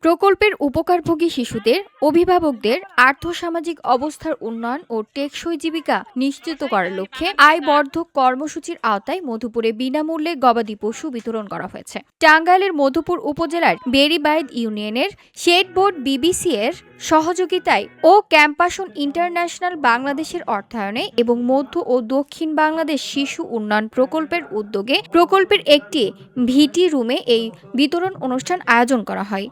প্রকল্পের উপকারভোগী শিশুদের অভিভাবকদের আর্থসামাজিক অবস্থার উন্নয়ন ও টেকসই জীবিকা নিশ্চিত করার লক্ষ্যে আয়বর্ধক কর্মসূচির আওতায় মধুপুরে বিনামূল্যে গবাদি পশু বিতরণ করা হয়েছে। টাঙ্গাইলের মধুপুর উপজেলার বেড়িবাইদ ইউনিয়নের শেডবোর্ড বিবিসি এর সহযোগিতায় ও ক্যাম্পাসন ইন্টারন্যাশনাল বাংলাদেশের অর্থায়নে এবং মধ্য ও দক্ষিণ বাংলাদেশ শিশু উন্নয়ন প্রকল্পের উদ্যোগে প্রকল্পের একটি ভিটি রুমে এই বিতরণ অনুষ্ঠান আয়োজন করা হয়।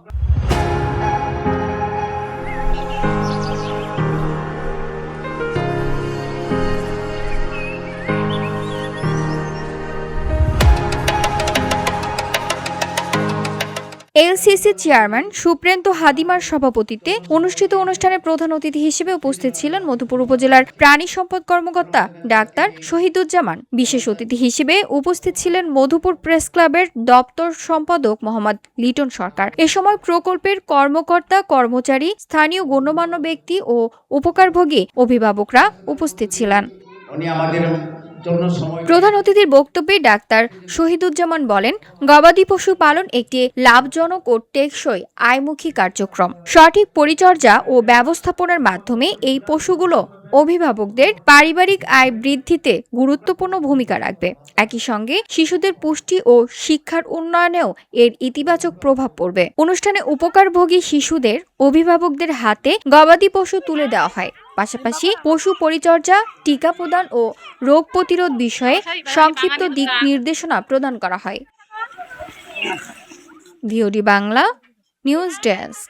এলসিসি চেয়ারম্যান সুপ্রেন্ত হাদিমার সভাপতিত্বে অনুষ্ঠিত অনুষ্ঠানে প্রধান অতিথি হিসেবে উপস্থিত ছিলেন মধুপুর উপজেলার প্রাণী সম্পদ কর্মকর্তা ডাক্তার শহীদুজ্জামান। বিশেষ অতিথি হিসেবে উপস্থিত ছিলেন মধুপুর প্রেস ক্লাবের দপ্তর সম্পাদক মোহাম্মদ লিটন সরকার। এ সময় প্রকল্পের কর্মকর্তা কর্মচারী, স্থানীয় গণ্যমান্য ব্যক্তি ও উপকারভোগী অভিভাবকরা উপস্থিত ছিলেন। প্রধান অতিথির বক্তব্যে ডাক্তার শহীদুজ্জামান বলেন, গবাদি পশু পালন একটি লাভজনক ও টেকসই আয়মুখী কার্যক্রম। সঠিক পরিচর্যা ও ব্যবস্থাপনার মাধ্যমে এই পশুগুলো অভিভাবকদের পারিবারিক আয় বৃদ্ধিতে গুরুত্বপূর্ণ ভূমিকা রাখবে। একই সঙ্গে শিশুদের পুষ্টি ও শিক্ষার উন্নয়নেও এর ইতিবাচক প্রভাব পড়বে। অনুষ্ঠানে উপকারভোগী শিশুদের অভিভাবকদের হাতে গবাদি পশু তুলে দেওয়া হয়। পাশাপাশি পশু পরিচর্যা, টিকা প্রদান ও রোগ প্রতিরোধ বিষয়ে সংক্ষিপ্ত দিক নির্দেশনা প্রদান করা হয়। VOD Bangla news desk.